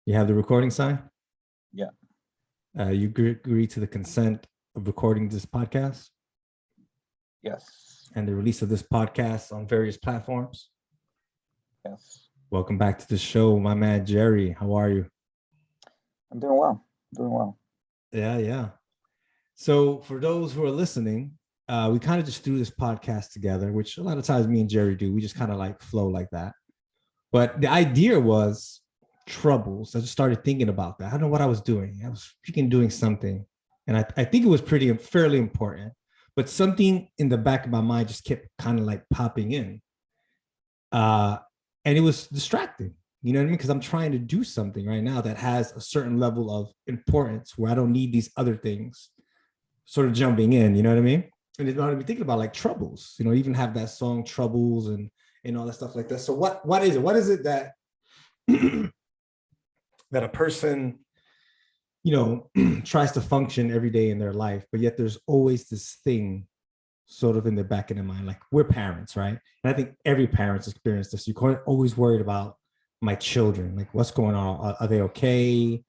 You have the recording sign? Yeah. You agree to the consent of recording this podcast Yes. and the release of this podcast on various platforms? Yes. Welcome back to the show, my man Gerry. How are you? I'm doing well. Doing well. Yeah. So for those who are listening, we kind of just do this podcast together, which a lot of times me and Gerry do. We just kind of like flow like that. But the idea was troubles. I just started thinking about that. I don't know what I was doing. I was freaking doing something. And I think it was fairly important. But something in the back of my mind just kept kind of like popping in. And it was distracting. You know what I mean? Because I'm trying to do something right now that has a certain level of importance where I don't need these other things sort of jumping in. You know what I mean? And it made me thinking about like troubles. You know, even have that song "Troubles" and all that stuff like that. So what is it? What is it that that a person, tries to function every day in their life, but yet there's always this thing sort of in the back of their mind. Like, we're parents, right? And I think every parent's experienced this. You're always worried about my children, like what's going on? Are they okay?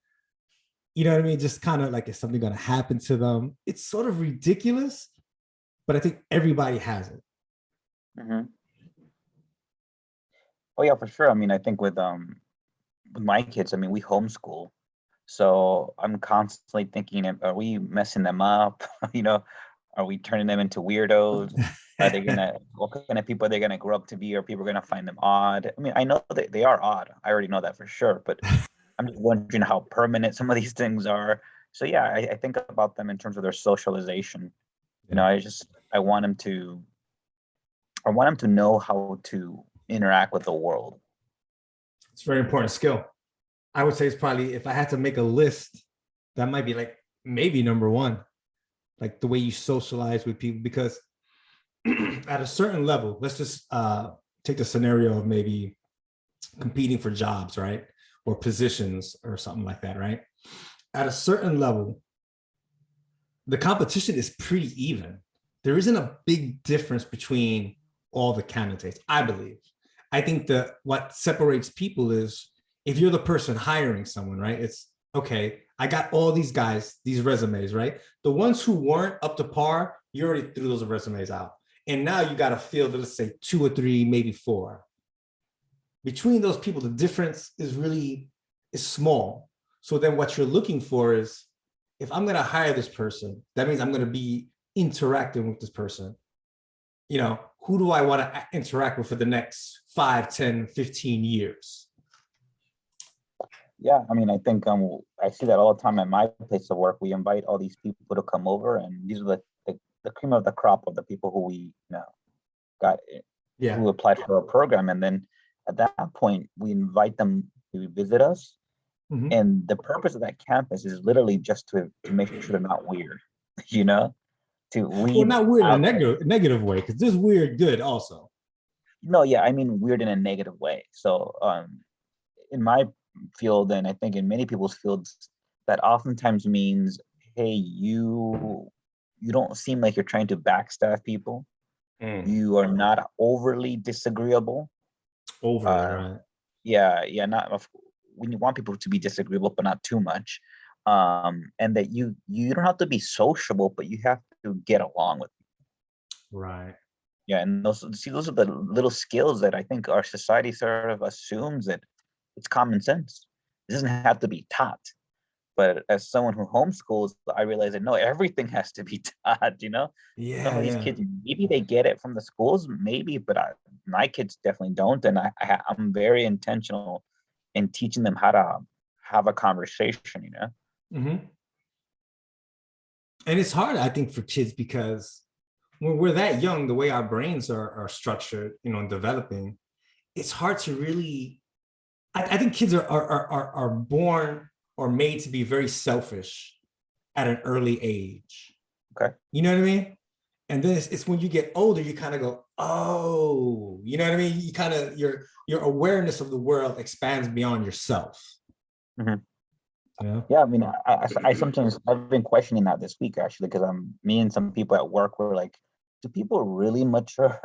You know what I mean? Just kind of like, is something going to happen to them? It's sort of ridiculous, but I think everybody has it. Mm-hmm. Oh yeah, for sure. I mean, I think with my kids, I mean, we homeschool, so I'm constantly thinking, are we messing them up? Are we turning them into weirdos? Are they what kind of people are they gonna grow up to be? Or people gonna find them odd? I mean, I know that they are odd. I already know that for sure, but I'm just wondering how permanent some of these things are. So yeah, I think about them in terms of their socialization. Yeah. I want them to know how to interact with the world. It's a very important skill. I would say it's probably, if I had to make a list, that might be like maybe number one, like the way you socialize with people. Because at a certain level, let's just take the scenario of maybe competing for jobs, right? Or positions or something like that, right? At a certain level, the competition is pretty even. There isn't a big difference between all the candidates, I believe. I think that what separates people is if you're the person hiring someone, right? It's okay, I got all these guys, these resumes, right? The ones who weren't up to par, you already threw those resumes out. And now you got to field, let's say, 2 or 3, maybe 4. Between those people, the difference is small. So then what you're looking for is, if I'm going to hire this person, that means I'm going to be interacting with this person. Who do I want to interact with for the next 5, 10, 15 years? Yeah, I mean, I think I see that all the time at my place of work. We invite all these people to come over, and these are the cream of the crop of the people who we got who applied for our program. And then at that point, we invite them to visit us. Mm-hmm. And the purpose of that campus is literally just to make sure they're not weird, to weed. Well, not weird in a negative way, because there's weird good also. No, yeah, I mean weird in a negative way. So in my field, and I think in many people's fields, that oftentimes means, hey, you don't seem like you're trying to backstab people. You are not overly disagreeable. Right? Yeah, not. We want people to be disagreeable, but not too much. And that you don't have to be sociable, but you have to get along with people. Right. Yeah, and those are the little skills that I think our society sort of assumes that it's common sense. It doesn't have to be taught. But as someone who homeschools, I realize that no, everything has to be taught. Yeah. Some of these kids, maybe they get it from the schools, maybe, but my kids definitely don't. And I'm very intentional in teaching them how to have a conversation. Mm-hmm. And it's hard, I think, for kids, because when we're that young, the way our brains are structured, and developing, it's hard to really. I think kids are born or made to be very selfish at an early age. Okay. You know what I mean? And then it's when you get older, you kind of go, oh, you know what I mean? You kind of, your awareness of the world expands beyond yourself. Mm-hmm. Yeah, I mean, I sometimes, I've been questioning that this week, actually, because me and some people at work were like, do people really mature,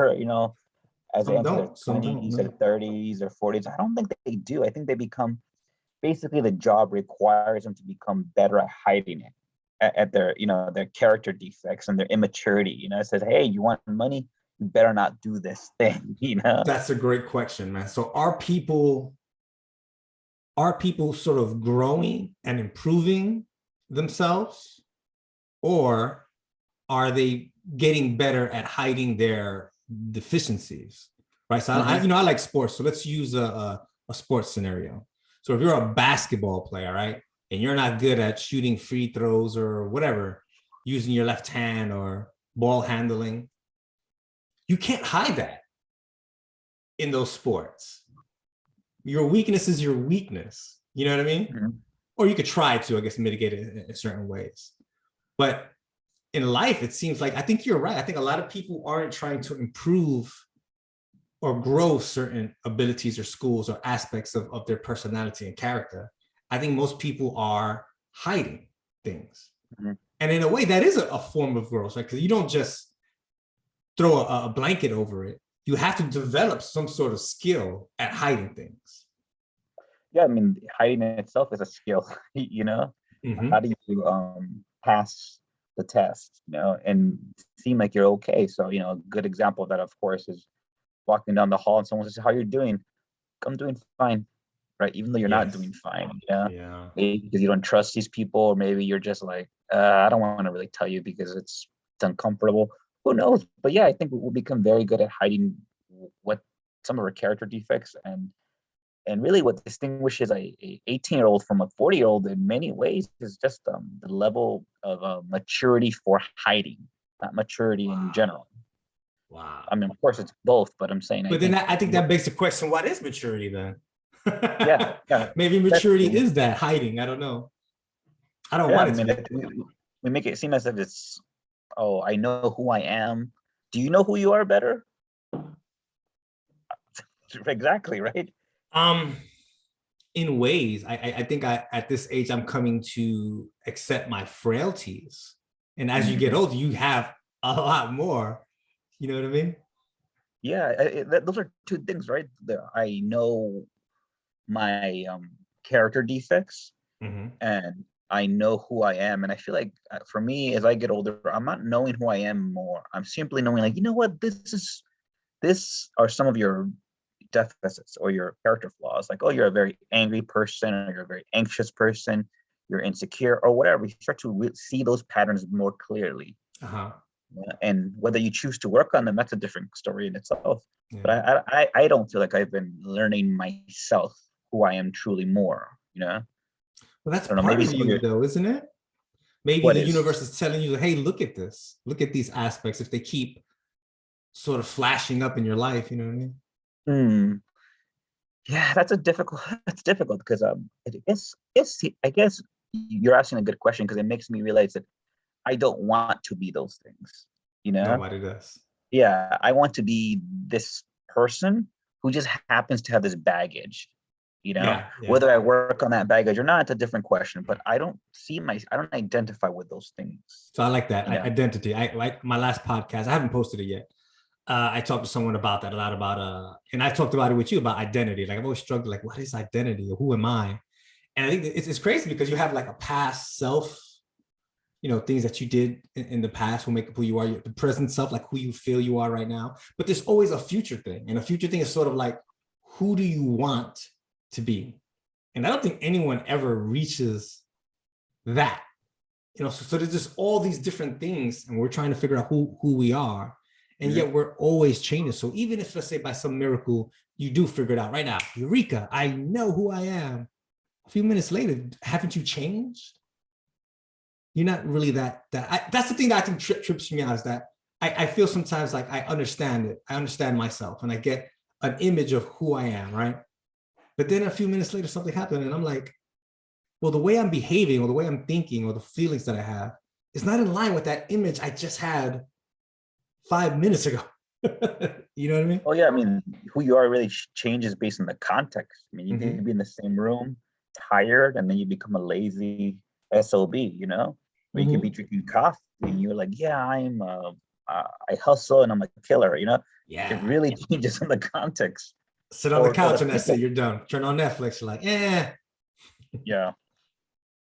as they enter their 20s or 30s or 40s? I don't think they do. I think they become basically the job requires them to become better at hiding it, at their, their character defects and their immaturity. It says, hey, you want money, you better not do this thing. That's a great question, man. So are people sort of growing and improving themselves, or are they getting better at hiding their deficiencies? Right. So I like sports. So let's use a sports scenario. So if you're a basketball player, right, and you're not good at shooting free throws or whatever, using your left hand or ball handling, you can't hide that in those sports. Your weakness is your weakness. You know what I mean? Mm-hmm. Or you could try to, I guess, mitigate it in certain ways. But in life, it seems like, I think you're right. I think a lot of people aren't trying to improve or grow certain abilities or skills or aspects of their personality and character. I think most people are hiding things. Mm-hmm. And in a way, that is a form of growth, right? Because you don't just throw a blanket over it. You have to develop some sort of skill at hiding things. Yeah, I mean, hiding in itself is a skill, Mm-hmm. How do you pass the test, and seem like you're okay? So, a good example of that, of course, is walking down the hall and someone says, how you doing? I'm doing fine, right? Even though you're not doing fine, Yeah. Maybe because you don't trust these people, or maybe you're just like, I don't want to really tell you because it's uncomfortable. Who knows? But yeah, I think we'll become very good at hiding what some of our character defects, and really what distinguishes a 18-year-old from a 40-year-old in many ways is just the level of maturity for hiding, not maturity in general. Wow. I mean, of course, it's both, but I'm saying. But I think that begs the question: what is maturity then? Yeah. Maybe maturity is that hiding. I don't know. I don't want it to. We make it seem as if it's, oh, I know who I am. Do you know who you are better? Exactly, right? In ways, I think at this age, I'm coming to accept my frailties. And as you get older, you have a lot more. You know what I mean? Yeah, those are two things, right? I know my character defects, and I know who I am. And I feel like for me, as I get older, I'm not knowing who I am more. I'm simply knowing, like, you know what, this are some of your deficits or your character flaws. Like, oh, you're a very angry person, or you're a very anxious person, you're insecure, or whatever. You start to see those patterns more clearly. And whether you choose to work on them, that's a different story in itself. Yeah. But I don't feel like I've been learning myself who I am truly more, Well, that's part of you, though, isn't it? Maybe the universe is telling you, hey, look at this. Look at these aspects. If they keep sort of flashing up in your life, you know what I mean? Yeah, that's difficult because I guess you're asking a good question, because it makes me realize that I don't want to be those things, Nobody does. Yeah, I want to be this person who just happens to have this baggage, Whether I work on that baggage or not, it's a different question, but I don't identify with those things. So I like that identity. I like my last podcast. I haven't posted it yet. I talked to someone about that, a lot about, and I talked about it with you about identity. Like, I've always struggled, like, what is identity, or who am I? And I think it's crazy because you have like a past self, things that you did in the past will make up who you are, the present self, like who you feel you are right now. But there's always a future thing. And a future thing is sort of like, who do you want to be? And I don't think anyone ever reaches that, so there's just all these different things, and we're trying to figure out who we are. And yet we're always changing. So even if, let's say, by some miracle, you do figure it out right now, Eureka, I know who I am. A few minutes later, haven't you changed? You're not really that's the thing that I think trips me out, is that I feel sometimes like I understand it. I understand myself, and I get an image of who I am, right? But then a few minutes later, something happened, and I'm like, well, the way I'm behaving, or the way I'm thinking, or the feelings that I have is not in line with that image I just had 5 minutes ago. You know what I mean? Oh yeah, I mean, who you are really changes based on the context. I mean, you can be in the same room, tired, and then you become a lazy SOB, or you can be drinking coffee and you're like, yeah, I hustle and I'm a killer, Yeah, it really changes on the context. Sit on the couch and that's it, you're done. Turn on Netflix, you're like, Yeah.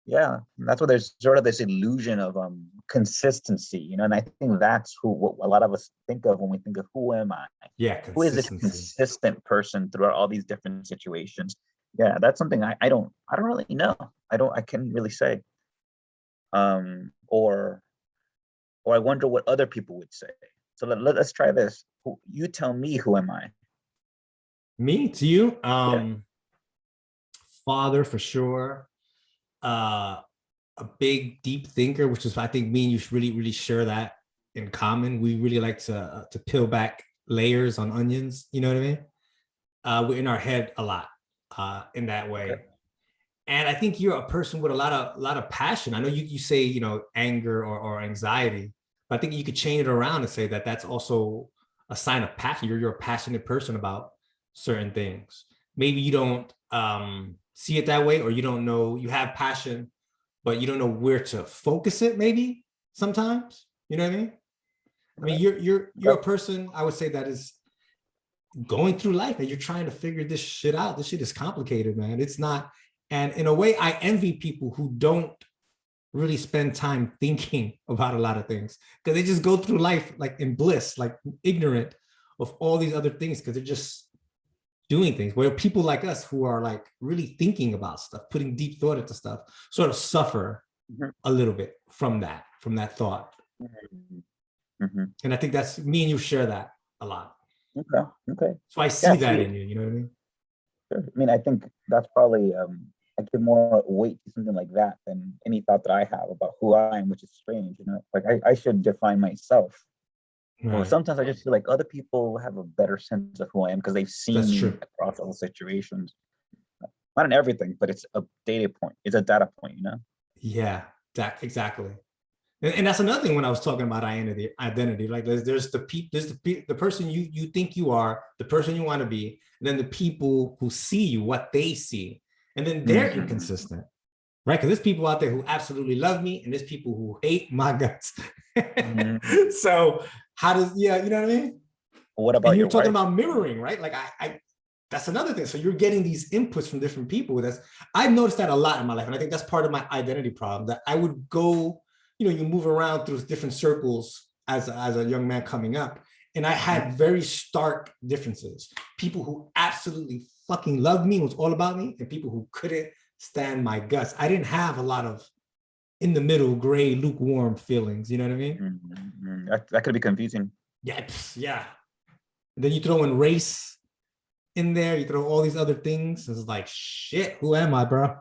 Yeah, and that's where there's sort of this illusion of consistency, and I think that's what a lot of us think of when we think of who am I? Yeah, Who is this consistency. consistent person throughout all these different situations? Yeah, that's something I don't really know. I can't really say. Or I wonder what other people would say. So let's try this. You tell me, who am I? Me to you, Yeah. father for sure. Uh, a big deep thinker, which is I think me and you really share that in common. We really like to peel back layers on onions. You know what I mean? We're in our head a lot in that Okay. way. And I think you're a person with a lot of passion. I know you say anger or anxiety, but I think you could change it around and say that that's also a sign of passion. You're a passionate person about certain things. Maybe you don't see it that way, or you don't know you have passion, but you don't know where to focus it. Maybe sometimes, you know what I mean? I mean, Okay. you're a Okay. person I would say that is going through life and you're trying to figure this shit out. This shit is complicated, man. It's not. And in a way, I envy people who don't really spend time thinking about a lot of things because they just go through life like in bliss, like ignorant of all these other things because they're just doing things. Where people like us who are like really thinking about stuff, putting deep thought into stuff, sort of suffer Mhm. a little bit from that thought. Mhm. Mhm. And I think that's me and you share that a lot. Okay. Okay. So I see Yeah. that See, in you. You know what I mean? sure. I mean, I think that's probably I give more weight to something like that than any thought that I have about who I am, which is strange. Like I should define myself. Well, Right. sometimes I just feel like other people have a better sense of who I am because they've seen That's me true. across all the situations. Not in everything, but it's a data point. It's a data point. Yeah, that exactly. And that's another thing when I was talking about identity. Like there's the person you think you are, the person you want to be, and then the people who see you, what they see, and then they're Mhm. inconsistent, right? Because there's people out there who absolutely love me, and there's people who hate my guts. Mhm. So how does you know what I mean? What And about you're your talking wife? about mirroring, right? Like I that's another thing. So you're getting these inputs from different people. I've noticed that a lot in my life, and I think that's part of my identity problem. That I would go, you move around through different circles as a young man coming up, and I had very stark differences. People who absolutely fucking loved me, was all about me, and people who couldn't stand my guts. I didn't have a lot of in the middle, gray, lukewarm feelings. You know what I mean? Mhm. That could be confusing. Yeah, yeah. And then you throw in race in there, you throw all these other things. It's like, shit, who am I, bro?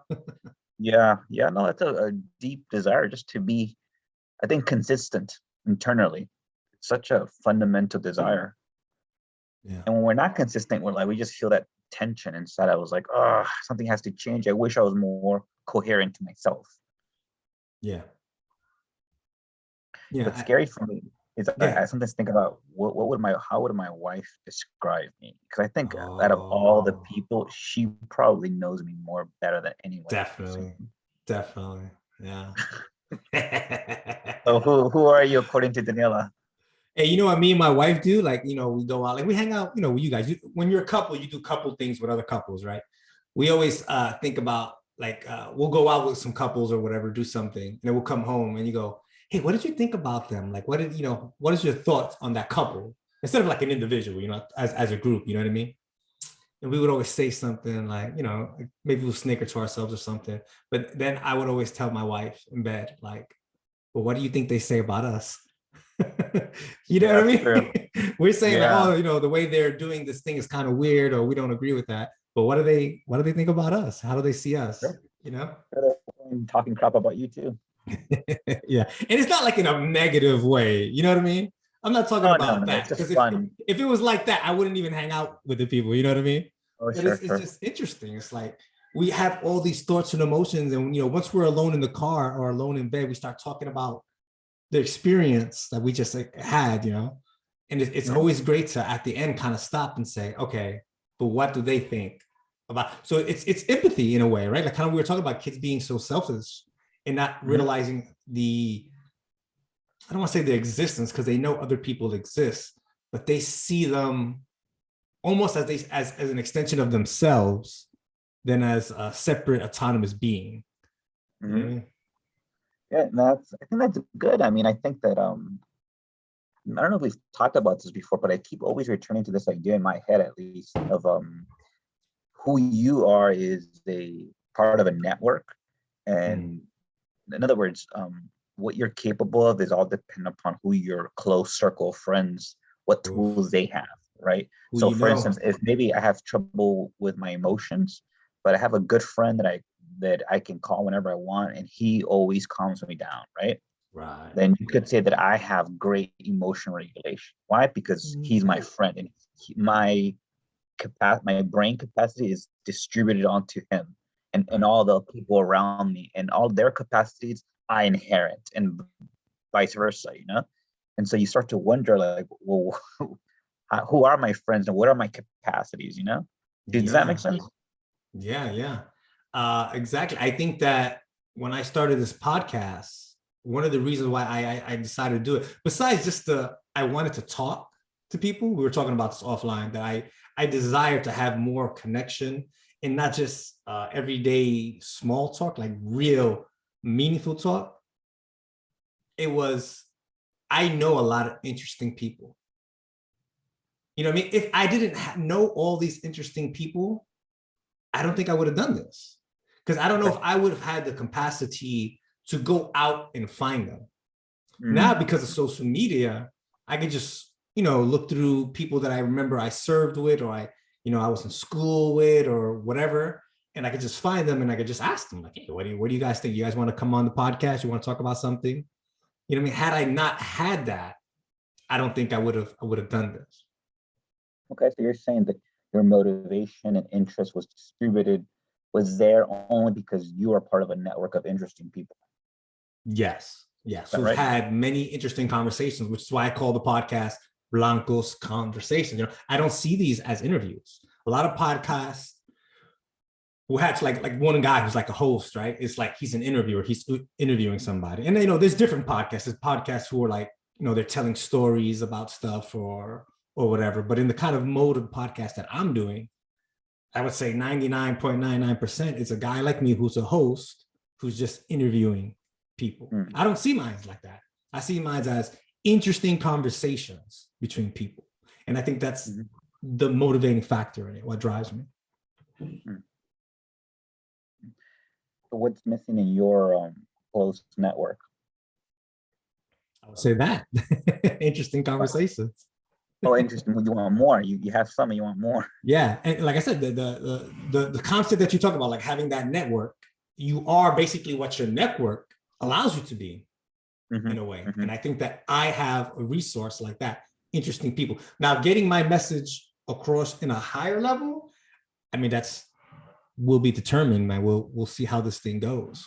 Yeah, yeah, no, that's a deep desire just to be, I think, consistent internally. It's such a fundamental desire. Yeah. And when we're not consistent, we just feel that tension inside. I was like, oh, something has to change. I wish I was more coherent to myself. Yeah. Yeah. What's scary for me is I Yeah. sometimes think about how would my wife describe me? Because I think out of all the Oh, people, she probably knows me more better than anyone else knows definitely. me. Definitely. Yeah. So who are you according to Daniela? Hey, you know what me and my wife do? Like, we go out, like we hang out, with you guys. When you're a couple, you do couple things with other couples, right? We always think about like we'll go out with some couples or whatever, do something, and then we'll come home and you go, hey, what did you think about them? Like, what is your thoughts on that couple? Instead of like an individual, as a group, you know what I mean? And we would always say something like, like maybe we'll snicker to ourselves or something. But then I would always tell my wife in bed, like, well, what do you think they say about us? You know Yeah, what I that's true. mean? We're saying like, Yeah. oh, the way they're doing this thing is kind of weird, or we don't agree with that. But what do they think about us? How do they see us? Sure. You know? Talking crap about you too. Yeah. And it's not like in a negative way. You know what I mean? I'm not talking Oh no, about no, it's that. just Because if, if fun. if it was like that, I wouldn't even hang out with the people. You know what I mean? Oh, But sure, it's sure. just interesting. It's like we have all these thoughts and emotions, and once we're alone in the car or alone in bed, we start talking about the experience that we just like, had, and it's Mhm. always great to at the end kind of stop and say, okay, but what do they think about? So it's empathy in a way, right? Like kind of we were talking about kids being so selfish and not Mhm. realizing I don't want to say the existence because they know other people exist, but they see them almost as an extension of themselves, than as a separate autonomous being. You know what I mean? Yeah, I think that's good. I mean, I think that I don't know if we've talked about this before, but I keep always returning to this idea in my head, at least, of who you are is a part of a network. And in other words, what you're capable of is all dependent upon who your close circle of friends, what tools they have, right? Who So you for know. instance, if maybe I have trouble with my emotions, but I have a good friend that I can call whenever I want, and he always calms me down, right? Right. Then you could say that I have great emotion regulation. Why? Because he's my friend, and my brain capacity is distributed onto him and all the people around me, and all their capacities I inherit, and vice versa, you know? And so you start to wonder, like, well, who are my friends and what are my capacities, you know? Does that make Yeah. sense? Yeah. Exactly. I think that when I started this podcast, one of the reasons why I decided to do it, besides just I wanted to talk to people, we were talking about this offline, that I desire to have more connection and not just everyday small talk, like real meaningful talk. I know a lot of interesting people. You know what I mean? If I didn't know all these interesting people, I don't think I would have done this, because I don't know if I would have had the capacity to go out and find them. Now, because of social media, I could just, look through people that I remember I served with, or I was in school with, or whatever. And I could just find them and I could just ask them, like, hey, what do you guys think? You guys want to come on the podcast? You want to talk about something? You know what I mean? Had I not had that, I don't think I would have done this. Okay, so you're saying that your motivation and interest was there only because you are part of a network of interesting people. Yes. Is that Who've right? had many interesting conversations, which is why I call the podcast Blanco's Conversations. I don't see these as interviews. A lot of podcasts who have like one guy who's like a host, right? It's like he's an interviewer, he's interviewing somebody. And there's different podcasts. There's podcasts who are like, they're telling stories about stuff or whatever. But in the kind of mode of podcast that I'm doing, I would say 99.99% is a guy like me who's a host who's just interviewing people. I don't see mine like that. I see mine as interesting conversations between people. And I think that's the motivating factor in it, what drives me. So what's missing in your close network? I would say that. Interesting conversations. Oh, interesting. Well, you want more. You have some and you want more. Yeah. And like I said, the concept that you talk about, like having that network, you are basically what your network allows you to be in a way. And I think that I have a resource like that, interesting people. Now, getting my message across in a higher level, I mean, that's will be determined, man. We'll see how this thing goes.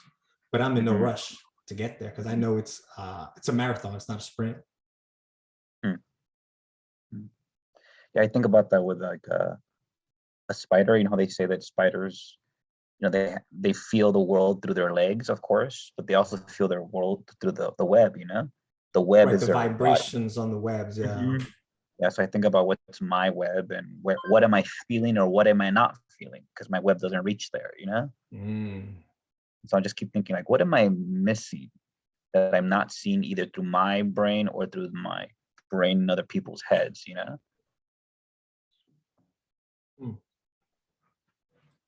But I'm in no rush to get there because I know it's a marathon, it's not a sprint. Yeah, I think about that with like a spider. You know how they say that spiders, they feel the world through their legs, of course, but they also feel their world through the web. The web Right, is the their vibrations on the webs. Yeah. Yeah, so I think about what's my web and what am I feeling or what am I not feeling, because my web doesn't reach there. So I just keep thinking, like, what am I missing that I'm not seeing either through my brain or through my brain in other people's heads?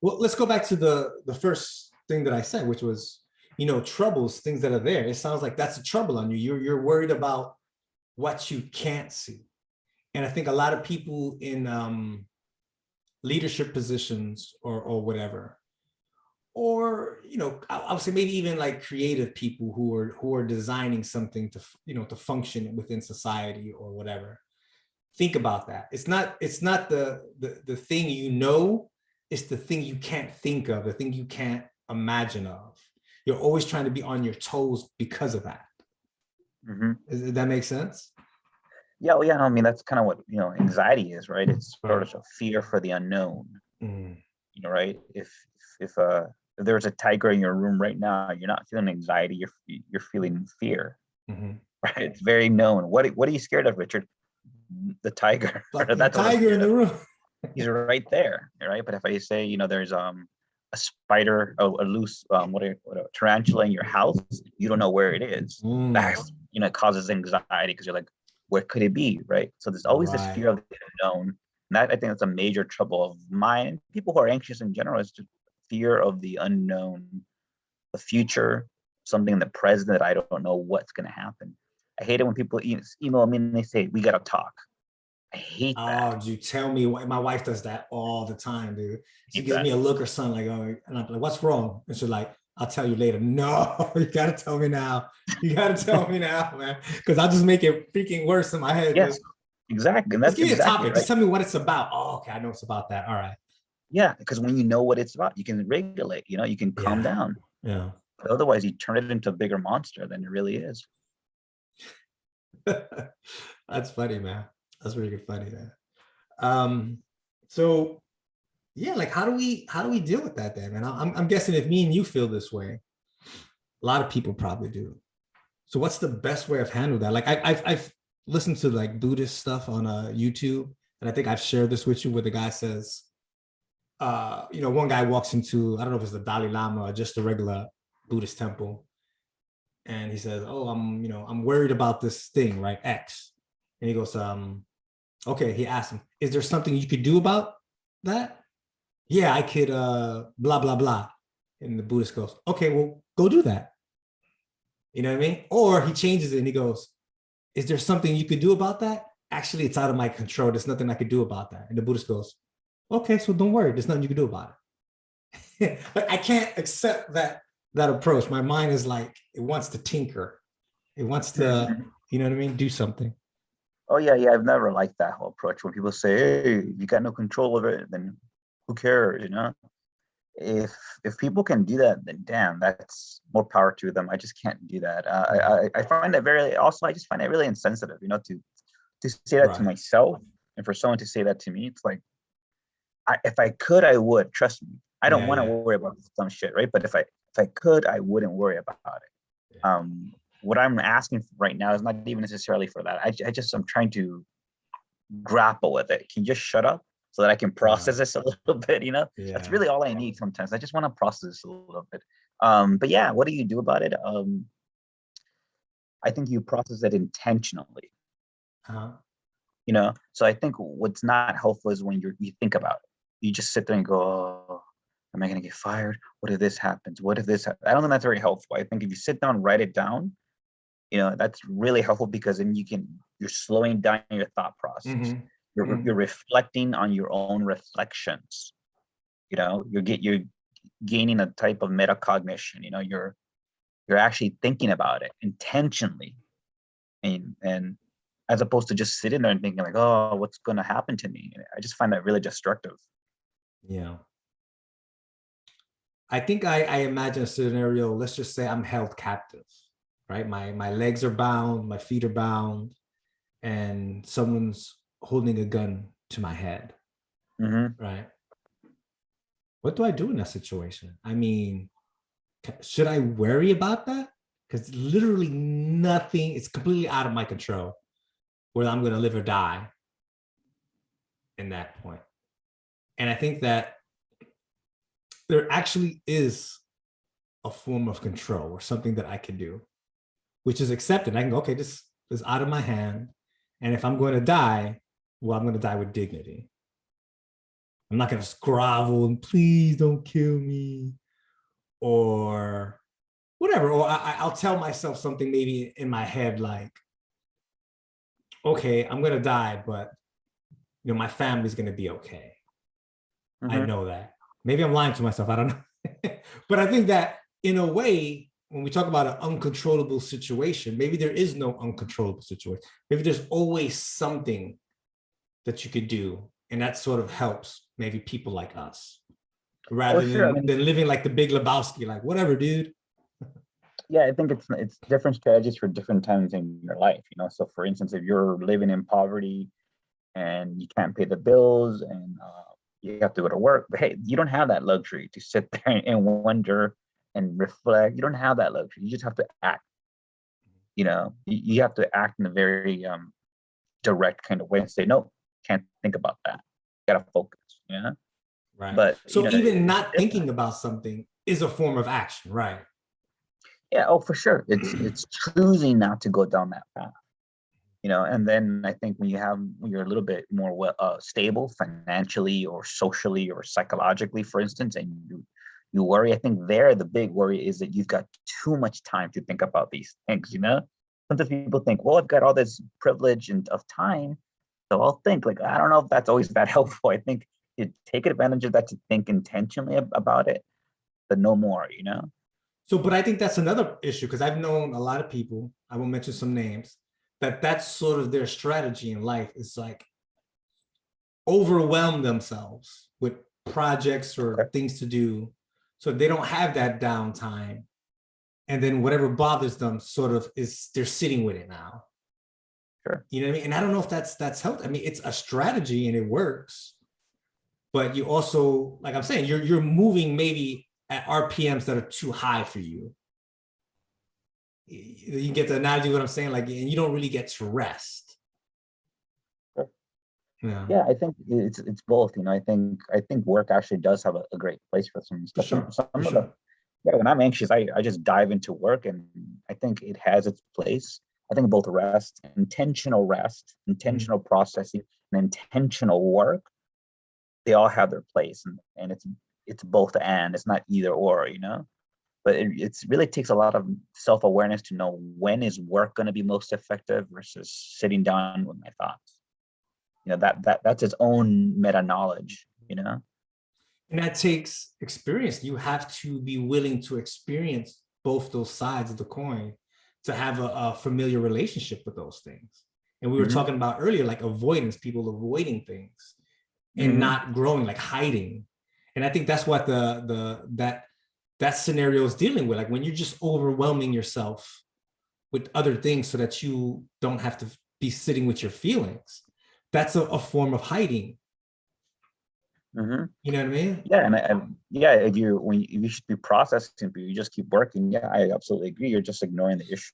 Well, let's go back to the first thing that I said, which was, troubles, things that are there. It sounds like that's a trouble on you. You're worried about what you can't see. And I think a lot of people in leadership positions or whatever, or I would say maybe even like creative people who are designing something to function within society or whatever. Think about that. It's not the thing, it's the thing you can't think of, the thing you can't imagine of. You're always trying to be on your toes because of that. Does that make sense? Yeah, well, yeah. I mean, that's kind of what anxiety is, right? It's sort of a fear for the unknown. Right? If there's a tiger in your room right now, you're not feeling anxiety. You're feeling fear. Right? It's very known. What are you scared of, Richard? The tiger. That's the tiger in the room. He's right there, right? But if I say, there's a spider, a loose what a tarantula in your house, you don't know where it is. That's, it causes anxiety because you're like, where could it be, right? So there's always this fear of the unknown, and that, I think, that's a major trouble of mine. People who are anxious in general is just fear of the unknown, the future, something in the present that I don't know what's going to happen. I hate it when people email me and they say, we got to talk. I hate that. Oh, you tell me what? My wife does that all the time, dude. She gives me a look or something like, oh, and I'm like, what's wrong? And she's like, I'll tell you later. No, you gotta tell me now. You gotta tell me now, man. Because I'll just make it freaking worse in my head. Yes, dude. exactly. And Just that's give me a exactly topic. right. Just tell me what it's about. Oh, okay, I know it's about that. All right. Yeah, because when you know what it's about, you can regulate, you can calm down. Yeah. But otherwise, you turn it into a bigger monster than it really is. That's funny, man. That's really funny, man. So yeah, like how do we deal with that then? And I'm guessing if me and you feel this way, a lot of people probably do. So what's the best way of handling that? Like I've listened to like Buddhist stuff on YouTube, and I think I've shared this with you, where the guy says, one guy walks into, I don't know if it's the Dalai Lama or just a regular Buddhist temple, and he says, "Oh, I'm worried about this thing, right? X." And he goes, okay. He asks him, "Is there something you could do about that?" "Yeah, I could, blah blah blah." And the Buddhist goes, "Okay, well, go do that." You know what I mean? Or he changes it and he goes, "Is there something you could do about that?" "Actually, it's out of my control. There's nothing I could do about that." And the Buddhist goes, "Okay, so don't worry. There's nothing you can do about it." But I can't accept that approach. My mind is like, it wants to tinker. It wants to, you know what I mean? Do something. Oh yeah. I've never liked that whole approach when people say, "Hey, you got no control over it, then who cares?" If people can do that, then damn, that's more power to them. I just can't do that. I find that I just find it really insensitive, to say that to myself, and for someone to say that to me. It's like, if I could, I would. Trust me. I don't want to worry about some shit, right? But if I could, I wouldn't worry about it. What I'm asking right now is not even necessarily for that. I'm trying to grapple with it. Can you just shut up so that I can process this a little bit? That's really all I need sometimes. I just want to process this a little bit. But yeah, what do you do about it? I think you process it intentionally. So I think what's not helpful is when you think about it. You just sit there and go, "Oh, am I going to get fired? What if this happens? What if this happens?" I don't think that's very helpful. I think if you sit down, write it down, that's really helpful, because then you're slowing down your thought process. You're reflecting on your own reflections. You're gaining a type of metacognition. You're actually thinking about it intentionally, and as opposed to just sitting there and thinking like, "Oh, what's going to happen to me?" I just find that really destructive. Yeah. I think I imagine a scenario. Let's just say I'm held captive, right? My legs are bound, my feet are bound, and someone's holding a gun to my head, right? What do I do in that situation? I mean, should I worry about that? Because literally nothing, it's completely out of my control whether I'm going to live or die in that point. And I think that there actually is a form of control or something that I can do, which is accepted. I can go, okay, this is out of my hand. And if I'm going to die, well, I'm going to die with dignity. I'm not going to grovel and please don't kill me or whatever. Or I'll tell myself something maybe in my head like, okay, I'm going to die, but my family's going to be okay. I know that. Maybe I'm lying to myself. I don't know. But I think that in a way, when we talk about an uncontrollable situation, maybe there is no uncontrollable situation. Maybe there's always something that you could do. And that sort of helps maybe people like us rather than living like the Big Lebowski, like whatever, dude. Yeah, I think it's different strategies for different times in your life. So for instance, if you're living in poverty and you can't pay the bills and you have to go to work, but hey, you don't have that luxury to sit there and wonder and reflect. You don't have that luxury. You just have to act. You have to act in a very direct kind of way and say, "No, can't think about that. Gotta focus." Right. But So even it's not different. thinking about something is a form of action, right? Yeah, oh, for sure. It's choosing not to go down that path. And then I think when you're a little bit more stable financially or socially or psychologically, for instance, and you worry, I think there the big worry is that you've got too much time to think about these things. Sometimes people think, well, I've got all this privilege and of time, so I'll think. Like, I don't know if that's always that helpful. I think you take advantage of that to think intentionally about it, but no more. So, but I think that's another issue because I've known a lot of people, I will mention some names, that's sort of their strategy in life is like overwhelm themselves with projects or Okay. things to do. So they don't have that downtime. And then whatever bothers them sort of is they're sitting with it now. Sure. You know what I mean? And I don't know if that's helped. I mean, it's a strategy and it works, but you also, like I'm saying, you're moving maybe at RPMs that are too high for you. You get the analogy what I'm saying, like, and you don't really get to rest. Sure. Yeah, Yeah, I think it's both. I think work actually does have a great place for some for stuff. Some sure, some for of the sure. Yeah, when I'm anxious, I just dive into work, and I think it has its place. I think both rest, Mhm. intentional processing, and intentional work, they all have their place, and it's both and it's not either or. But it's really takes a lot of self-awareness to know when is work going to be most effective versus sitting down with my thoughts. That's its own meta knowledge. And that takes experience. You have to be willing to experience both those sides of the coin to have a familiar relationship with those things. And we were Hmm. talking about earlier, like avoidance, people avoiding things and Hmm. not growing, like hiding. And I think that's what that scenario is dealing with. Like when you're just overwhelming yourself with other things so that you don't have to be sitting with your feelings. That's a form of hiding. Hmm. You know what I mean? Yeah, and yeah, if you should be processing, but you just keep working. Yeah, I absolutely agree. You're just ignoring the issue.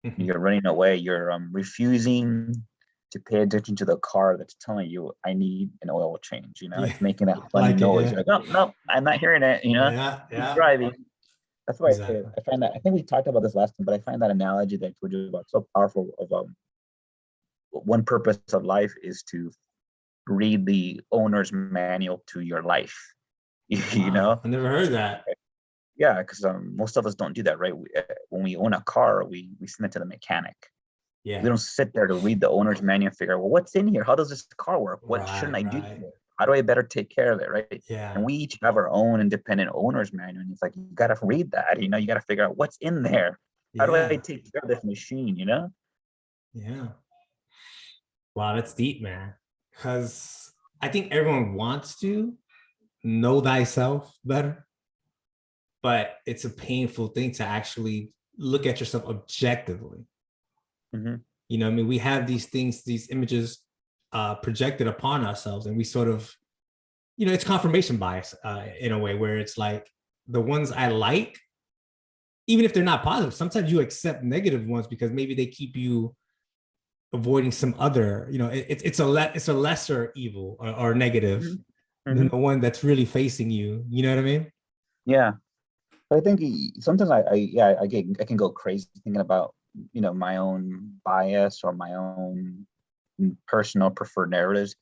Mhm. You're running away. You're refusing to pay attention to the car that's telling you, "I need an oil change." Yeah, It's making that I funny like it. noise. Yeah, You're like, "No, no, I'm not hearing it." yeah, Keep yeah. driving. That's why Exactly. I find that. I think we talked about this last time, but I find that analogy that I told you about so powerful. Of one purpose of life is to read the owner's manual to your life. you Wow, know I never heard that. Yeah, because most of us don't do that, right? When we own a car, we send it to the mechanic. We Yeah. don't sit there to read the owner's manual and figure out, well, what's in here? How does this car work? What Right, shouldn't I do to right. it? How do I better take care of it, right? And Yeah, we each have our own independent owner's manual. And it's like, you got to read that. You got to figure out what's in there. How do I yeah, take care of this machine? yeah. Wow, that's deep, man. Because I think everyone wants to know thyself better, but it's a painful thing to actually look at yourself objectively. Hmm. You know, I mean, we have these things, these images projected upon ourselves, and we sort of, it's confirmation bias in a way where it's like the ones I like, even if they're not positive, sometimes you accept negative ones because maybe they keep you avoiding some other, it's a lesser evil or negative Hmm. than Hmm. the one that's really facing you. You know what I mean? Yeah. But I think sometimes yeah, I can go crazy thinking about, my own bias or my own personal preferred narratives.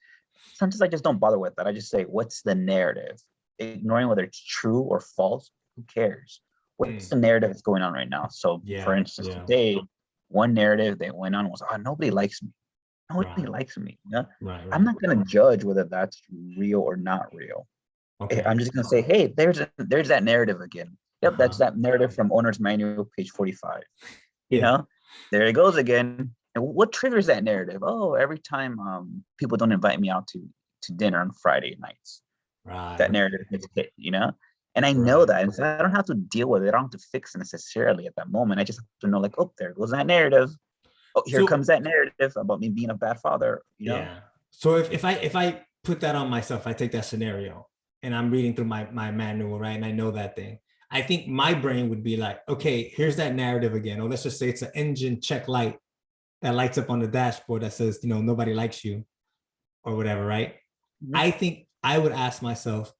Sometimes I just don't bother with that. I just say, what's the narrative? Ignoring whether it's true or false, who cares? What's Mm, the narrative that's going on right now? So, for yeah, instance, yeah, today, one narrative that went on was, oh, nobody likes me. Nobody right, likes me. right, I'm right. not going to judge whether that's real or not real. Okay. I'm just going to say, hey, there's that narrative again. Yep, that's Uh-huh. that narrative from Owner's Manual, page 45. You Yeah, know, there it goes again. And what triggers that narrative? Oh, every time people don't invite me out to dinner on Friday nights, right, that narrative gets hit. And I know right. that, and so I don't have to deal with it. I don't have to fix it necessarily at that moment. I just have to know, like, oh, there goes that narrative. Oh, here So comes that narrative about me being a bad father. yeah. So if I put that on myself, I take that scenario and I'm reading through my manual, right? And I know that thing. I think my brain would be like, okay, here's that narrative again. Or let's just say it's an engine check light that lights up on the dashboard that says, nobody likes you or whatever, right? Mhm. I think I would ask myself,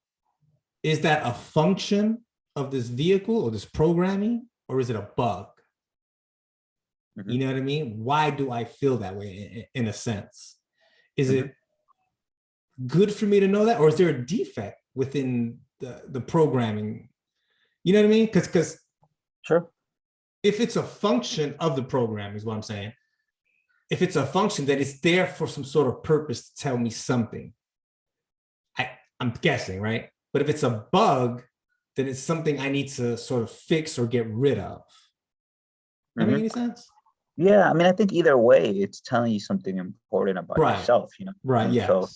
is that a function of this vehicle or this programming, or is it a bug? You know what I mean? Why do I feel that way in a sense? Is it good for me to know that, or is there a defect within the programming? You know what I mean? Because Sure. if it's a function of the program, is what I'm saying. If it's a function that is there for some sort of purpose to tell me something, I'm guessing, right? But if it's a bug, then it's something I need to sort of fix or get rid of. That make any sense? Yeah, I mean, I think either way, it's telling you something important about yourself, you know? Right, And yes. so,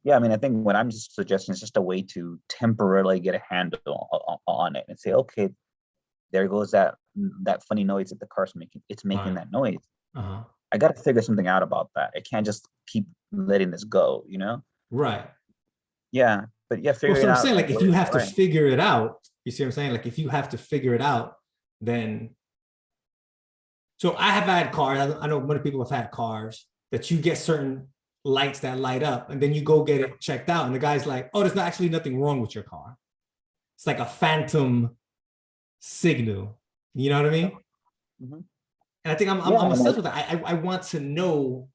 yeah, I mean, I think what I'm just suggesting is just a way to temporarily get a handle on it and say, okay, there goes that funny noise that the car's making. It's making that noise. I got to figure something out about that. I can't just keep letting this go, you know? Right. Yeah, but yeah, Well, figuring so I'm out saying, like, if you have to right. figure it out, you see what I'm saying? Like, if you have to figure it out, then. So I have had cars. I know many people have had cars that you get certain lights that light up, and then you go get it checked out, and the guy's like, "Oh, there's not actually nothing wrong with your car. It's like a phantom signal." You know what I mean? And I think I'm obsessed with that. I want to know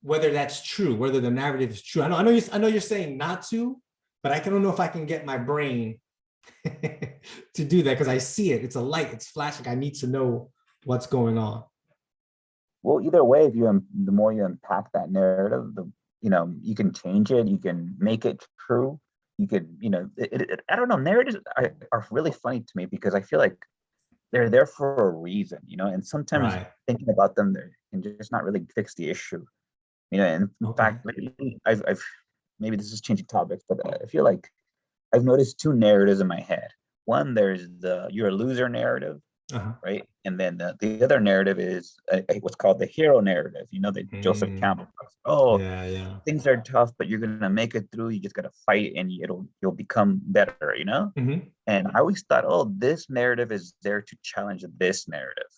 whether that's true, whether the narrative is true. I know you're saying not to, but I don't know if I can get my brain to do that, because I see it. It's a light. It's flashing. I need to know what's going on. Well, either way, if the more you unpack that narrative, you can change it. You can make it true. You could, I don't know. Narratives are really funny to me because I feel like they're there for a reason, and sometimes thinking about them, they can just not really fix the issue, and in fact, I've maybe this is changing topics, but I feel like I've noticed two narratives in my head. One, there's the "you're a loser" narrative, right? And then the other narrative is what's called the hero narrative. The Joseph Campbell. Things are tough, but you're gonna make it through. You just gotta fight, and you'll become better. And I always thought, oh, this narrative is there to challenge this narrative.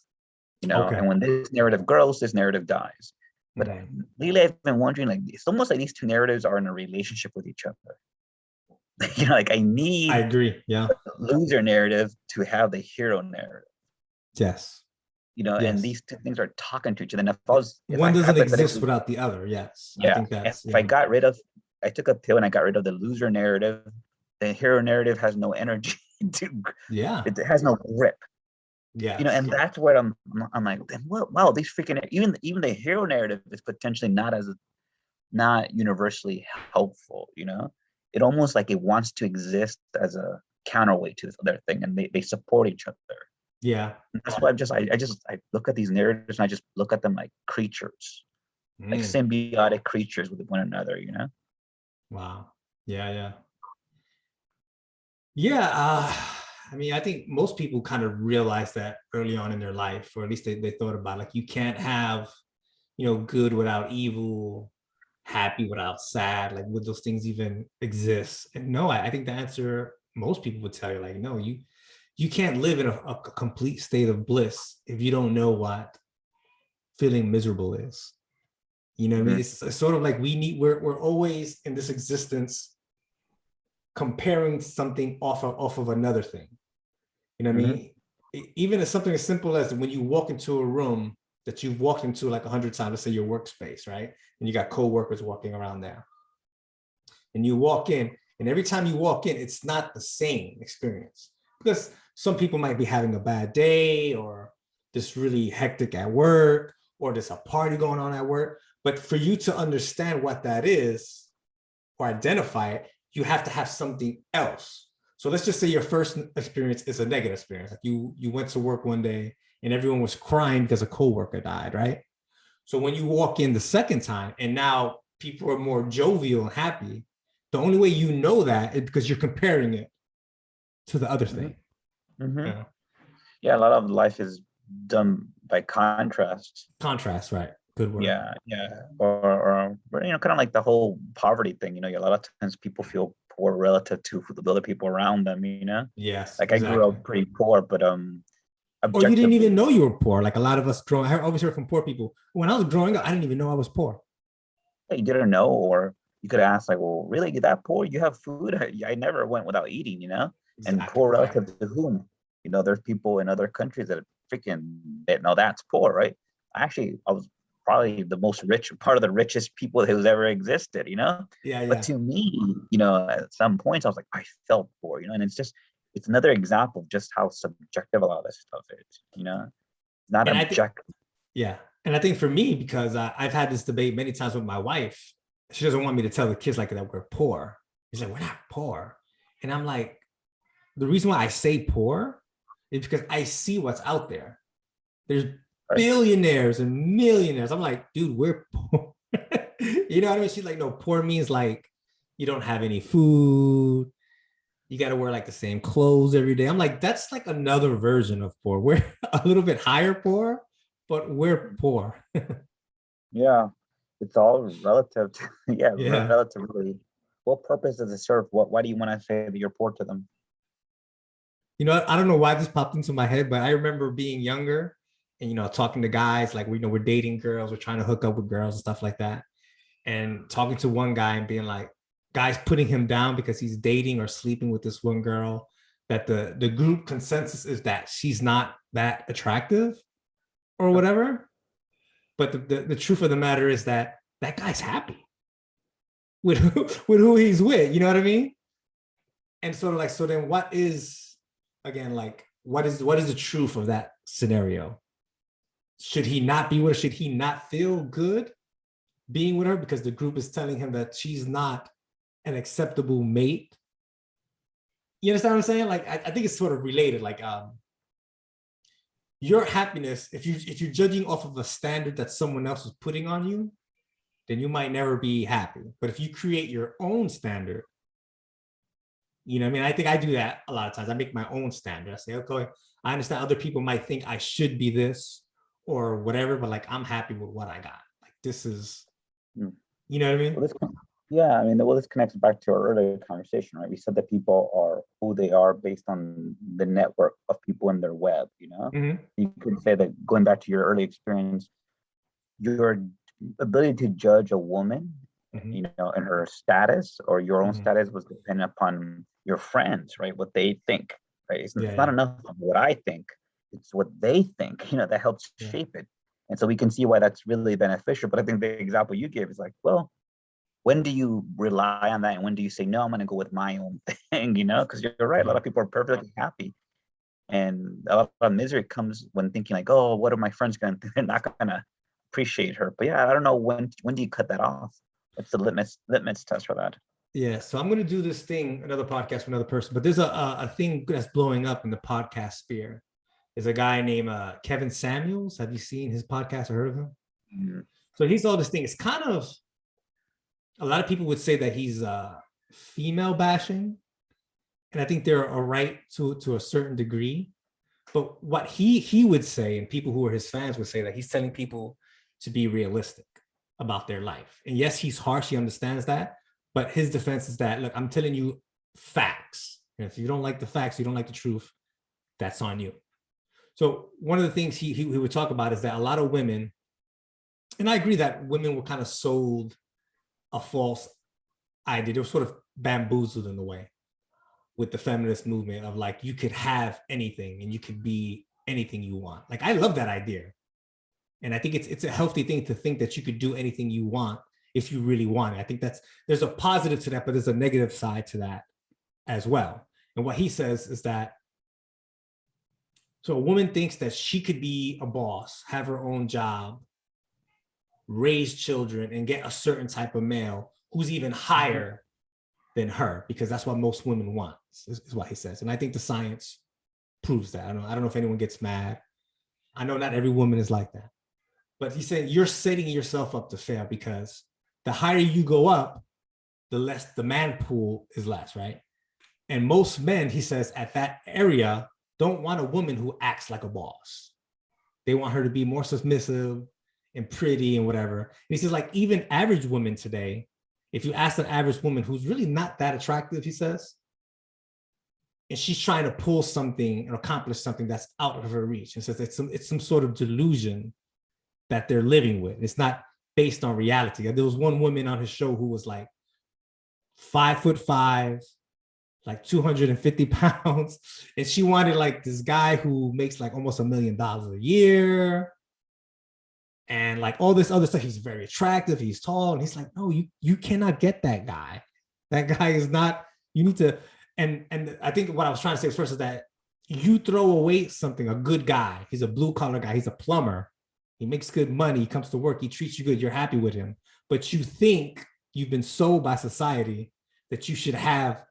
And when this narrative grows, this narrative dies. But lately, I've been wondering, like, it's almost like these two narratives are in a relationship with each other. Like I agree. Yeah. The loser narrative to have the hero narrative. Yes. And these two things are talking to each other. And one doesn't exist without the other. Yes. Yeah. I think that's, if I took a pill and I got rid of the loser narrative, the hero narrative has no energy it has no grip. Yeah. And that's where I'm like, wow, these freaking, even the hero narrative is potentially not universally helpful, It almost like it wants to exist as a counterweight to this other thing, and they support each other. Yeah. And that's why I look at these narratives and I just look at them like creatures, like symbiotic creatures with one another, Wow. Yeah. Yeah. I mean, I think most people kind of realize that early on in their life, or at least they thought about, like, you can't have, good without evil, happy without sad. Like, would those things even exist? And no, I think the answer, most people would tell you, like, no, you can't live in a complete state of bliss if you don't know what feeling miserable is. You know what I mean? It's sort of like we're always in this existence comparing something off of another thing. You know what I mean? Even as something as simple as when you walk into a room that you've walked into like 100 times, let's say your workspace, right? And you got coworkers walking around there. And you walk in, and every time you walk in, it's not the same experience. Because some people might be having a bad day, or just really hectic at work, or there's a party going on at work. But for you to understand what that is or identify it, you have to have something else. So let's just say your first experience is a negative experience. Like you went to work one day and everyone was crying because a coworker died, right? So when you walk in the second time and now people are more jovial and happy, the only way you know that is because you're comparing it to the other thing. Yeah, a lot of life is done by contrast. Contrast, right? Good word. Yeah. Or kind of like the whole poverty thing. A lot of times people feel poor relative to the other people around them. Yes. Like exactly. I grew up pretty poor, but or you didn't even know you were poor. Like a lot of us I always heard from poor people. When I was growing up, I didn't even know I was poor. You didn't know, or you could ask like, well, really, you that poor? You have food? I never went without eating, and Exactly. poor Exactly. relative to whom? There's people in other countries that freaking that no, that's poor, right? I was probably the most rich, part of the richest people who's ever existed. Yeah. But Yeah. to me, at some points, I was like, I felt poor, and it's another example of just how subjective a lot of this stuff is, not And I think, objective. yeah. And I think for me, because I've had this debate many times with my wife, she doesn't want me to tell the kids like that we're poor. She's like, we're not poor. And I'm like, the reason why I say poor is because I see what's out there. There's Right? billionaires and millionaires. I'm like, dude, we're poor. You know what I mean? She's like, no, poor means like you don't have any food. You got to wear like the same clothes every day. I'm like, that's like another version of poor. We're a little bit higher poor, but we're poor. Yeah, it's all relative to, yeah, Yeah. relatively. What purpose does it serve? Why do you want to say that you're poor to them? You know, I don't know why this popped into my head, but I remember being younger and, talking to guys like, we're dating girls, we're trying to hook up with girls and stuff like that. And talking to one guy and being like, guys putting him down because he's dating or sleeping with this one girl, that the group consensus is that she's not that attractive or whatever. But the truth of the matter is that guy's happy with who he's with. You know what I mean? And sort of like, so then what is, again, like, what is the truth of that scenario? Should he not be with her? Should he not feel good being with her because the group is telling him that she's not an acceptable mate? You understand what I'm saying? Like, I think it's sort of related. Like, your happiness, if you're judging off of a standard that someone else is putting on you, then you might never be happy. But if you create your own standard, I mean, I think I do that a lot of times. I make my own standard. I say, okay, I understand other people might think I should be this or whatever, but like, I'm happy with what I got. Like, this is, Mm. you know what I mean? Well, yeah, I mean, well, this connects back to our earlier conversation, right? We said that people are who they are based on the network of people in their web. Mm-hmm. You could say that going back to your early experience, your ability to judge a woman, Mm-hmm. and her status or your own Mm-hmm. status was dependent upon your friends, right? What they think, right? Yeah, It's not yeah, enough of what I think, it's what they think, that helps yeah. shape it. And so we can see why that's really beneficial. But I think the example you gave is like, well, when do you rely on that? And when do you say, no, I'm going to go with my own thing, because you're right. A lot of people are perfectly happy. And a lot of misery comes when thinking like, oh, what are my friends going to think? They're not going to appreciate her. But yeah, I don't know when do you cut that off? What's the litmus test for that? Yeah, so I'm going to do this thing, another podcast with another person, but there's a thing that's blowing up in the podcast sphere. There's a guy named Kevin Samuels. Have you seen his podcast or heard of him? Mm. So he's all this thing. It's kind of, a lot of people would say that he's female bashing. And I think they're a right to a certain degree. But what he would say, and people who are his fans would say, that he's telling people to be realistic about their life. And yes, he's harsh, he understands that. But his defense is that, look, I'm telling you facts. And if you don't like the facts, you don't like the truth, that's on you. So one of the things he would talk about is that a lot of women, and I agree that women were kind of sold a false idea. They were sort of bamboozled in a way with the feminist movement of like, you could have anything and you could be anything you want. Like, I love that idea. And I think it's a healthy thing to think that you could do anything you want if you really want it. I think there's a positive to that, but there's a negative side to that as well. And what he says is that, so a woman thinks that she could be a boss, have her own job, raise children, and get a certain type of male who's even higher than her, because that's what most women want, is what he says. And I think the science proves that. I don't know if anyone gets mad. I know not every woman is like that. But he's saying you're setting yourself up to fail, because the higher you go up, the less the man pool is less, right? And most men, he says, at that area don't want a woman who acts like a boss. They want her to be more submissive and pretty and whatever. And he says, like, even average women today, if you ask an average woman who's really not that attractive, he says, and she's trying to pull something and accomplish something that's out of her reach, and says it's some sort of delusion that they're living with. It's not based on reality. There was one woman on his show who was like, 5'5", like 250 pounds. And she wanted like this guy who makes like almost $1 million a year. And like all this other stuff. He's very attractive. He's tall. And he's like, no, you cannot get that guy. That guy is not, you need to, and I think what I was trying to say first is that you throw away something, a good guy. He's a blue collar guy. He's a plumber. He makes good money. He comes to work. He treats you good. You're happy with him. But you think you've been sold by society that you should have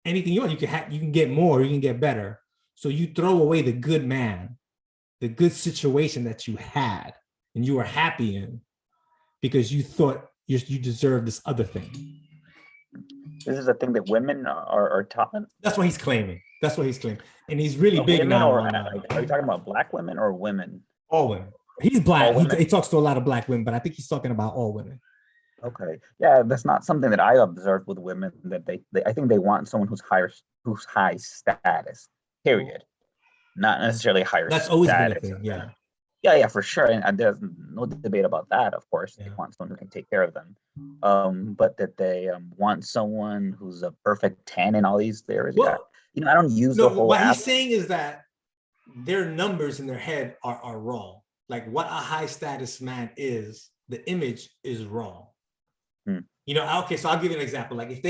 anything you want. You can get more. You can get better. So you throw away the good man, the good situation that you had and you were happy in because you thought you deserved this other thing. This is a thing that women are taught. That's what he's claiming. That's what he's claiming. And he's really big women now. Or are you talking about black women or women? All women. He's black. Women? He talks to a lot of black women, but I think he's talking about all women. Okay. Yeah, that's not something that I observed with women, that they I think they want someone who's high status, period. Not necessarily higher That's status. always been a thing, yeah. Yeah, for sure. And there's no debate about that, of course. Yeah. They want someone who can take care of them. But that they want someone who's a perfect 10 in all these areas. Well, I don't use the whole what he's saying is that their numbers in their head are wrong. Like what a high status man is, the image is wrong. Okay, so I'll give you an example. Like if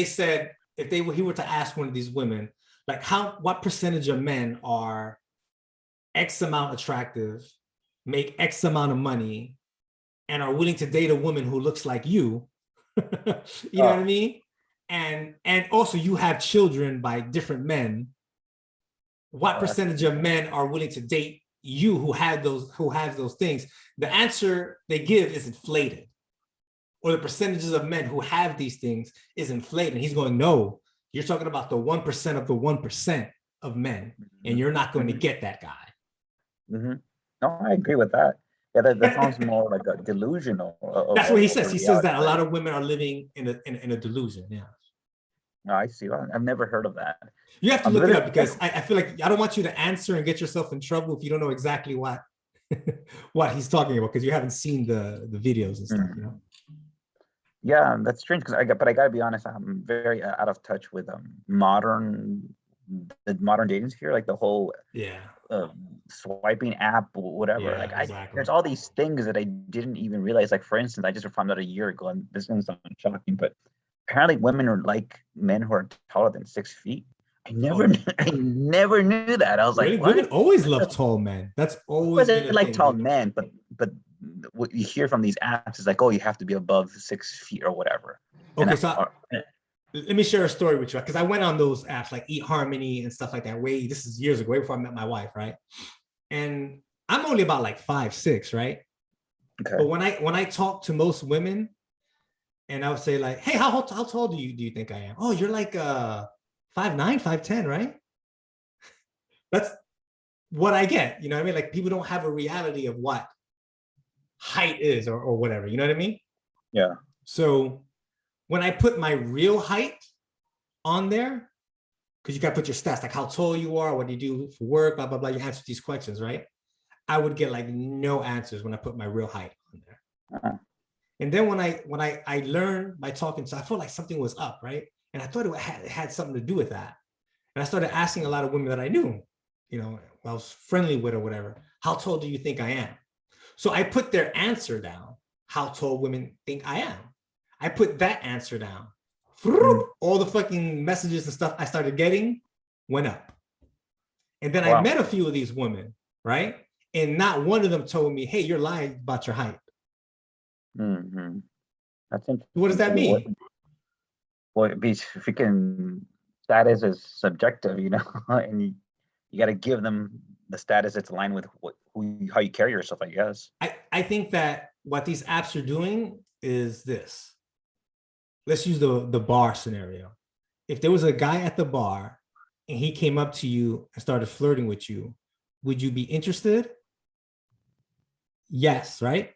he were to ask one of these women, like what percentage of men are X amount attractive, make X amount of money, and are willing to date a woman who looks like you, you know what I mean? And also you have children by different men. What percentage of men are willing to date you who has those things? The answer they give is inflated. Or the percentages of men who have these things is inflated. And he's going, no, you're talking about the 1% of the 1% of men, and you're not going to get that guy. Mm-hmm. No, I agree with that. Yeah, that sounds more like a delusional. That's what he says. He says that a lot of women are living in a delusion. Yeah. No, I see. I've never heard of that. You have to look it up because I feel like I don't want you to answer and get yourself in trouble if you don't know exactly what he's talking about because you haven't seen the videos and stuff. You know. Yeah, that's strange because I gotta be honest. I'm very out of touch with the modern dating sphere, like the whole swiping app, whatever. There's all these things that I didn't even realize. Like for instance, I just found out a year ago, and this is gonna sound shocking, but apparently women are like men who are taller than 6 feet. I never knew that. I was really? Like, what? Women always love tall men. That's always been like tall men, but what you hear from these apps is like, oh, you have to be above 6 feet or whatever. Okay, let me share a story with you because I went on those apps like eHarmony and stuff like that. This is years ago, way before I met my wife, right? And I'm only about like 5'6", right? Okay. But when I talk to most women, and I would say like, hey, how tall do you think I am? Oh, you're like 5'9", 5'10", right? That's what I get. You know what I mean? Like people don't have a reality of what height is or whatever. You know what I mean? Yeah. So when I put my real height on there, because you got to put your stats, like how tall you are, what do you do for work, blah, blah, blah. You answer these questions, right? I would get like no answers when I put my real height on there. Uh-huh. And then when I learned by talking, so I felt like something was up, right? And I thought it had something to do with that. And I started asking a lot of women that I knew, I was friendly with or whatever, how tall do you think I am? So I put their answer down, how tall women think I am. I put that answer down. All the fucking messages and stuff I started getting went up. And then I met a few of these women, right? And not one of them told me, hey, you're lying about your height. Mm-hmm. That's interesting. What does that mean? Well, freaking status is subjective, and you got to give them the status that's aligned with how you carry yourself, I guess. I think that what these apps are doing is this. Let's use the bar scenario. If there was a guy at the bar and he came up to you and started flirting with you, would you be interested? Yes, right?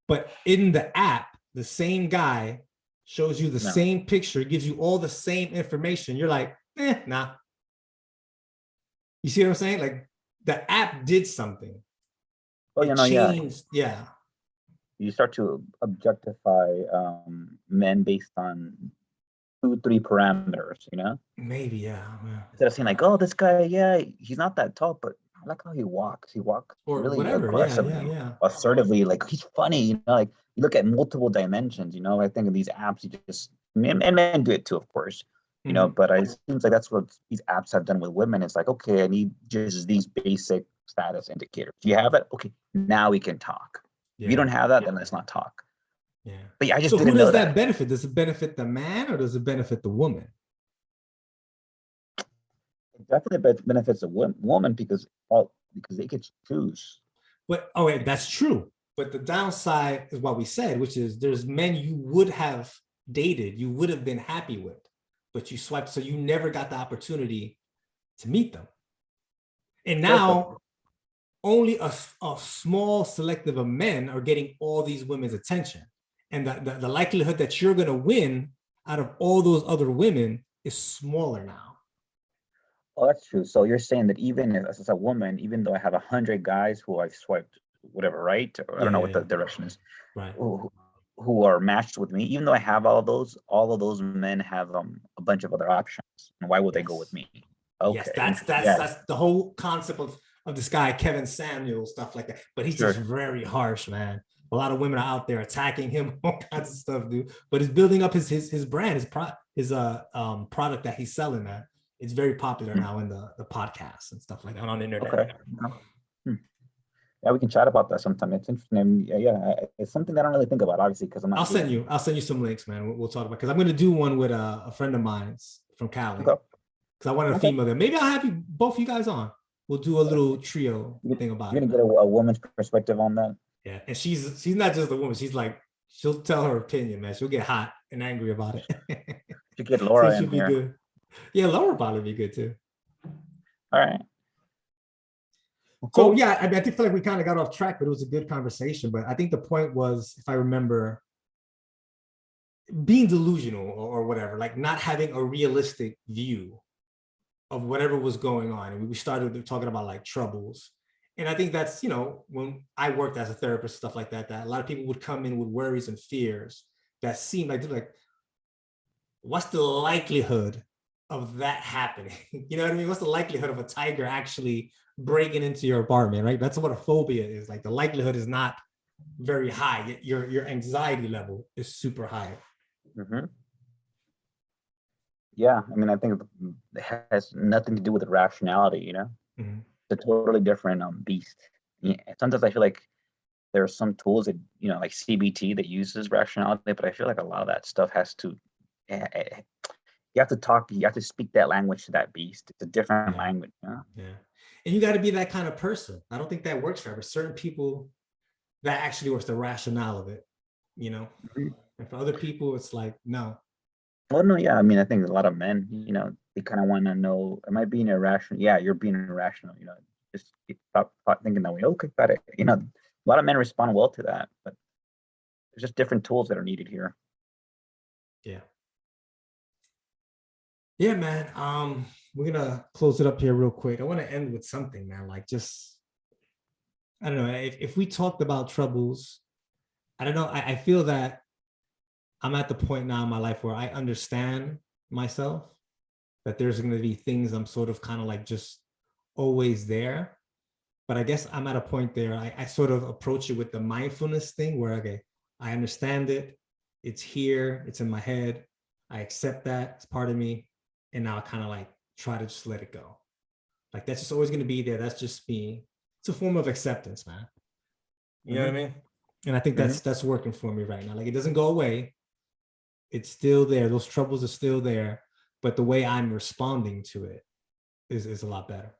But in the app, the same guy shows you the same picture, gives you all the same information. You're like, nah. You see what I'm saying? Like the app did something. Well, changed, yeah. You start to objectify men based on 2, 3 parameters, Maybe, yeah. instead of saying like, oh, this guy, yeah, he's not that tall, but I like how he walks. He walks Or really whatever. aggressively, Yeah. assertively. Like he's funny, like you look at multiple dimensions. I think of these apps, you just and men do it too, of course. Mhm. But it seems like that's what these apps have done with women. It's like, okay, I need just these basic status indicators. Do you have that? Okay, now we can talk. If you don't Yeah. have that, then let's not talk. Yeah. But yeah, I just So who didn't does know that that. benefit? Does it benefit the man or does it benefit the woman? It definitely benefits a woman because they could choose. But oh wait, that's true. But the downside is what we said, which is there's men you would have dated, you would have been happy with, but you swiped, so you never got the opportunity to meet them. And Sure, but now only a small selective of men are getting all these women's attention. And the likelihood that you're going to win out of all those other women is smaller now. oh, that's true. So you're saying that even as a woman, even though I have 100 guys who I've swiped, whatever, right? Or I don't know what the Yeah. direction is, Right. who are matched with me, even though I have all of those men have a bunch of other options. And why would they go with Yes. me? Yes, Okay, yeah, that's the whole concept of this guy Kevin Samuel, stuff like that. But he's just sure. very harsh, man. A lot of women are out there attacking him, all kinds of stuff, dude. But he's building up his brand, his product that he's selling, man. It's very popular Hmm. now in the podcasts and stuff like that on the internet. Okay. Hmm. Yeah, we can chat about that sometime. It's interesting. Yeah, it's something that I don't really think about, obviously, because I'm not doing it. I'll send you some links, man. We'll talk about because I'm gonna do one with a friend of mine's from Cali. Okay. Because I wanted a Okay. female there. Maybe I'll have you both you guys on. We'll do a little trio thing about You're it, gonna man. get a woman's perspective on that. Yeah, and she's not just a woman. She's like she'll tell her opinion, man. She'll get hot and angry about it. You get So it Laura in should be here. good. Yeah, Laura probably be good too. All right. Well, So cool. yeah, I feel like we kind of got off track, but it was a good conversation. But I think the point was, if I remember, being delusional or whatever, like not having a realistic view of whatever was going on. And we started talking about like troubles. And I think that's, when I worked as a therapist, stuff like that, that a lot of people would come in with worries and fears that seemed like, what's the likelihood of that happening? You know what I mean? What's the likelihood of a tiger actually breaking into your apartment, right? That's what a phobia is. Like the likelihood is not very high. Your anxiety level is super high. Mm-hmm. Yeah, I mean, I think it has nothing to do with rationality. Mm-hmm. It's a totally different beast. Yeah, sometimes I feel like there are some tools that like CBT that uses rationality, but I feel like a lot of that stuff has to. You have to talk. You have to speak that language to that beast. It's a different Yeah. language. Yeah. And you got to be that kind of person. I don't think that works for certain people. That actually works the rationale of it. Mhm. And for other people, it's like, no. Well, no, yeah. I mean, I think a lot of men, they kind of want to know, am I being irrational? Yeah, you're being irrational. Just stop thinking that way. Okay, got it. A lot of men respond well to that, but there's just different tools that are needed here. Yeah. Yeah, man. We're gonna close it up here real quick. I want to end with something, man. Like just, I don't know. If we talked about troubles, I don't know. I feel that I'm at the point now in my life where I understand myself, that there's going to be things I'm sort of kind of like just always there. But I guess I'm at a point there. I sort of approach it with the mindfulness thing where, okay, I understand it. It's here. It's in my head. I accept that it's part of me. And now I kind of like try to just let it go. Like that's just always going to be there. That's just me. It's a form of acceptance, man. You know what I Mm-hmm. mean? And I think Mm-hmm. that's working for me right now. Like it doesn't go away. It's still there. Those troubles are still there. But the way I'm responding to it is a lot better.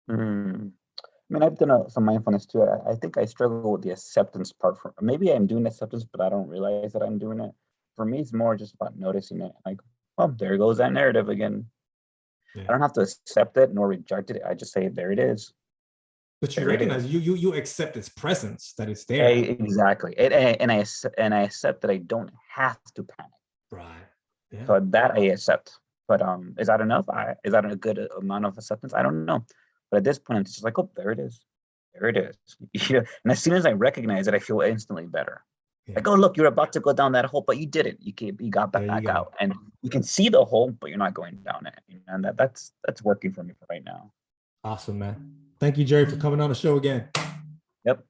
Mm-hmm. I mean, I've done some mindfulness too. I think I struggle with the acceptance part. Maybe I'm doing acceptance, but I don't realize that I'm doing it. For me, it's more just about noticing it. Like, oh, there goes that narrative again. Yeah. I don't have to accept it nor reject it. I just say, there it is. But you There it recognize is. you accept its presence, that it's there. Exactly. And I accept that I don't have to panic. Right. Yeah. So that I accept. But is that enough? Is that a good amount of acceptance? I don't know. But at this point, it's just like, oh, there it is. There it is. Yeah. And as soon as I recognize it, I feel instantly better. Yeah. Like, oh, look, you're about to go down that hole, but you didn't. You got There you back go. out, and you can see the hole, but you're not going down it. And that's working for me right now. Awesome, man. Thank you, Gerry, for coming on the show again. Yep.